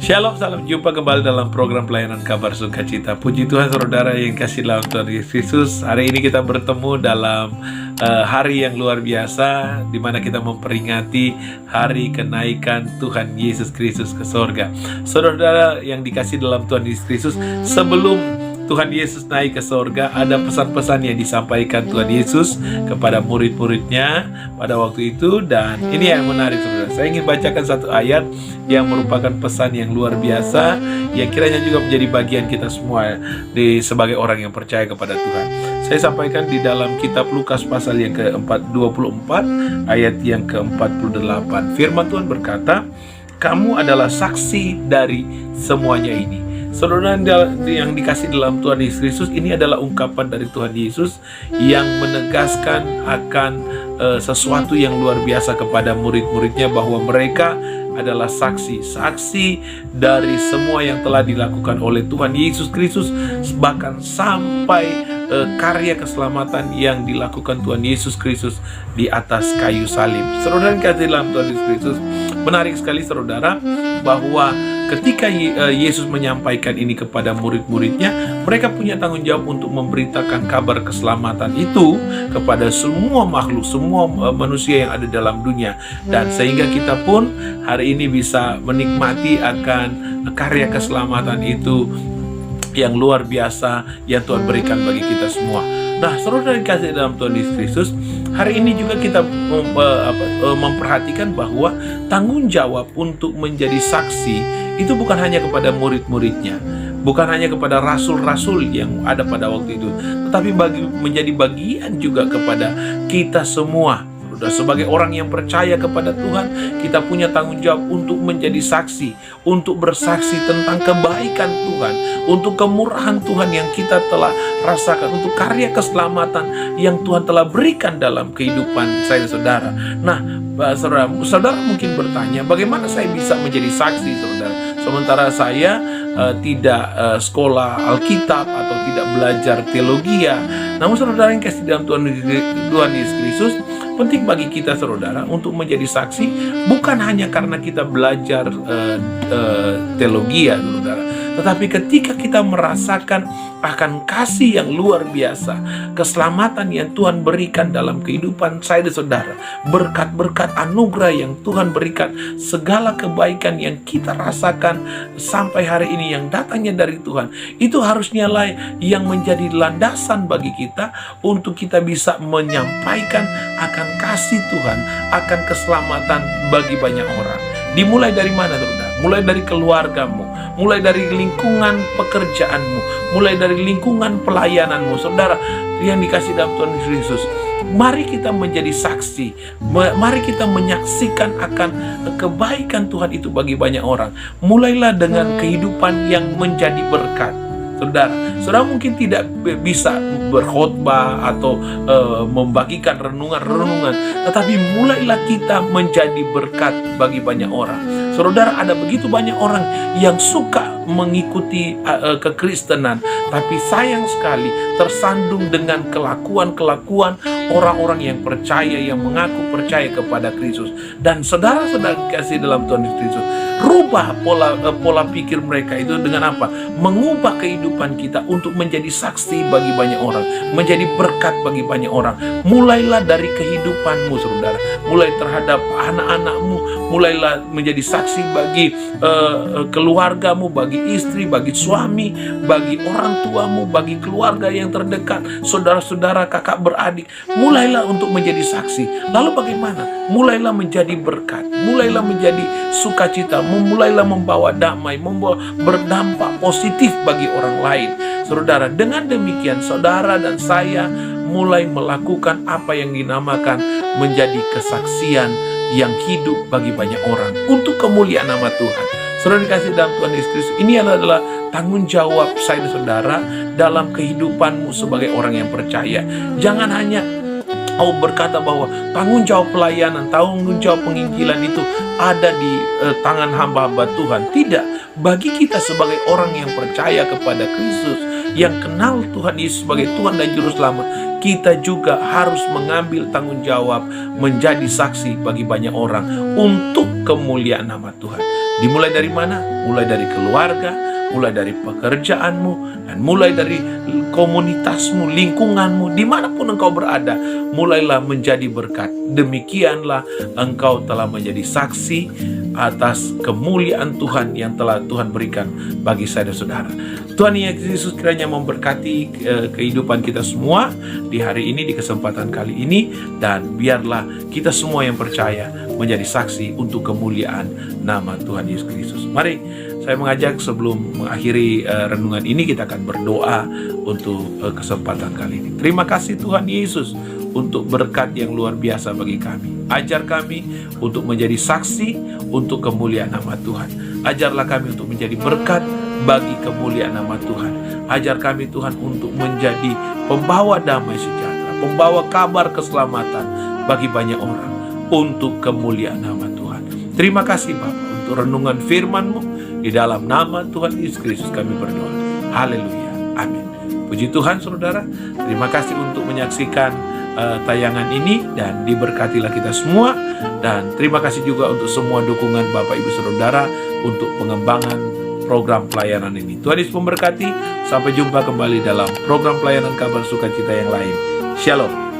Shalom, salam jumpa kembali dalam program pelayanan kabar sukacita. Puji Tuhan saudara yang kasih dalam Tuhan Yesus Kristus. Hari ini kita bertemu dalam hari yang luar biasa, di mana kita memperingati hari kenaikan Tuhan Yesus Kristus ke sorga. Saudara yang dikasih dalam Tuhan Yesus Kristus, sebelum Tuhan Yesus naik ke sorga, ada pesan-pesan yang disampaikan Tuhan Yesus kepada murid-muridnya pada waktu itu. Dan ini yang menarik saudara. Saya ingin bacakan satu ayat yang merupakan pesan yang luar biasa, yang kiranya juga menjadi bagian kita semua sebagai orang yang percaya kepada Tuhan. Saya sampaikan di dalam kitab Lukas pasal yang ke-24 ayat yang ke-48. Firman Tuhan berkata, "Kamu adalah saksi dari semuanya ini." Saudara yang dikasih dalam Tuhan Yesus Kristus, ini adalah ungkapan dari Tuhan Yesus yang menegaskan akan sesuatu yang luar biasa kepada murid-muridnya, bahwa mereka adalah saksi dari semua yang telah dilakukan oleh Tuhan Yesus Kristus, bahkan sampai karya keselamatan yang dilakukan Tuhan Yesus Kristus di atas kayu salib. Saudara yang kasih dalam Tuhan Yesus Kristus, menarik sekali saudara, bahwa ketika Yesus menyampaikan ini kepada murid-muridnya, mereka punya tanggung jawab untuk memberitakan kabar keselamatan itu kepada semua makhluk, semua manusia yang ada dalam dunia. Dan sehingga kita pun hari ini bisa menikmati akan karya keselamatan itu yang luar biasa yang Tuhan berikan bagi kita semua. Nah, saudara dikasih dalam Tuhan Yesus Kristus, hari ini juga kita memperhatikan bahwa tanggung jawab untuk menjadi saksi itu bukan hanya kepada murid-muridnya, bukan hanya kepada rasul-rasul yang ada pada waktu itu, tetapi menjadi bagian juga kepada kita semua. Sebagai orang yang percaya kepada Tuhan, kita punya tanggung jawab untuk menjadi saksi, untuk bersaksi tentang kebaikan Tuhan, untuk kemurahan Tuhan yang kita telah rasakan, untuk karya keselamatan yang Tuhan telah berikan dalam kehidupan saya saudara. Nah, saudara mungkin bertanya, bagaimana saya bisa menjadi saksi saudara? Sementara saya tidak sekolah Alkitab atau tidak belajar teologi. Namun saudara yang kasih dalam Tuhan Yesus Kristus, penting bagi kita saudara untuk menjadi saksi, bukan hanya karena kita belajar teologi saudara, tetapi ketika kita merasakan akan kasih yang luar biasa, keselamatan yang Tuhan berikan dalam kehidupan saya dan saudara, berkat-berkat anugerah yang Tuhan berikan, segala kebaikan yang kita rasakan sampai hari ini yang datangnya dari Tuhan, itu harusnya lah yang menjadi landasan bagi kita untuk kita bisa menyampaikan akan kasih Tuhan, akan keselamatan bagi banyak orang. Dimulai dari mana saudara? Mulai dari keluargamu, mulai dari lingkungan pekerjaanmu, mulai dari lingkungan pelayananmu. Saudara yang dikasih dalam Tuhan Yesus, mari kita menjadi saksi, mari kita menyaksikan akan kebaikan Tuhan itu bagi banyak orang. Mulailah dengan kehidupan yang menjadi berkat. Saudara mungkin tidak bisa berkhotbah atau membagikan renungan, tetapi mulailah kita menjadi berkat bagi banyak orang. Saudara, ada begitu banyak orang yang suka mengikuti kekristenan, tapi sayang sekali tersandung dengan kelakuan orang-orang yang percaya, yang mengaku percaya kepada Kristus. Dan saudara-saudara kasih dalam Tuhan Yesus Kristus, rubah pola pikir mereka itu dengan apa? Mengubah kehidupan kita untuk menjadi saksi bagi banyak orang, menjadi berkat bagi banyak orang. Mulailah dari kehidupanmu saudara, mulai terhadap anak-anakmu, mulailah menjadi saksi bagi keluargamu, bagi istri, bagi suami, bagi orang tuamu, bagi keluarga yang terdekat, saudara-saudara, kakak beradik. Mulailah untuk menjadi saksi. Lalu bagaimana? Mulailah menjadi berkat, mulailah menjadi sukacita, mulailah membawa damai, membawa berdampak positif bagi orang lain. Saudara, dengan demikian saudara dan saya mulai melakukan apa yang dinamakan menjadi kesaksian yang hidup bagi banyak orang untuk kemuliaan nama Tuhan. Saudara dikasih dalam Tuhan Yesus Kristus, ini adalah tanggung jawab saya dan saudara dalam kehidupanmu sebagai orang yang percaya. Jangan hanya berkata bahwa tanggung jawab pelayanan, tanggung jawab penginjilan itu ada di tangan hamba-hamba Tuhan. Tidak, bagi kita sebagai orang yang percaya kepada Kristus, yang kenal Tuhan Yesus sebagai Tuhan dan Juru Selamat, kita juga harus mengambil tanggung jawab menjadi saksi bagi banyak orang untuk kemuliaan nama Tuhan. Dimulai dari mana? Mulai dari keluarga, mulai dari pekerjaanmu, dan mulai dari komunitasmu, lingkunganmu, dimanapun engkau berada, mulailah menjadi berkat. Demikianlah engkau telah menjadi saksi atas kemuliaan Tuhan yang telah Tuhan berikan bagi saya dan saudara. Tuhan Yesus kiranya memberkati kehidupan kita semua di hari ini, di kesempatan kali ini, dan biarlah kita semua yang percaya menjadi saksi untuk kemuliaan nama Tuhan Yesus Kristus. Mari saya mengajak sebelum mengakhiri renungan ini, kita akan berdoa untuk kesempatan kali ini. Terima kasih Tuhan Yesus untuk berkat yang luar biasa bagi kami. Ajar kami untuk menjadi saksi untuk kemuliaan nama Tuhan. Ajarlah kami untuk menjadi berkat bagi kemuliaan nama Tuhan. Ajar kami Tuhan untuk menjadi pembawa damai sejahtera, pembawa kabar keselamatan bagi banyak orang untuk kemuliaan nama Tuhan. Terima kasih Bapa untuk renungan firman-Mu. Di dalam nama Tuhan Yesus Kristus kami berdoa. Haleluya. Amin. Puji Tuhan saudara. Terima kasih untuk menyaksikan tayangan ini, dan diberkatilah kita semua. Dan terima kasih juga untuk semua dukungan Bapak Ibu Saudara untuk pengembangan program pelayanan ini. Tuhan Yesus memberkati. Sampai jumpa kembali dalam program pelayanan Kabar Sukacita yang lain. Shalom.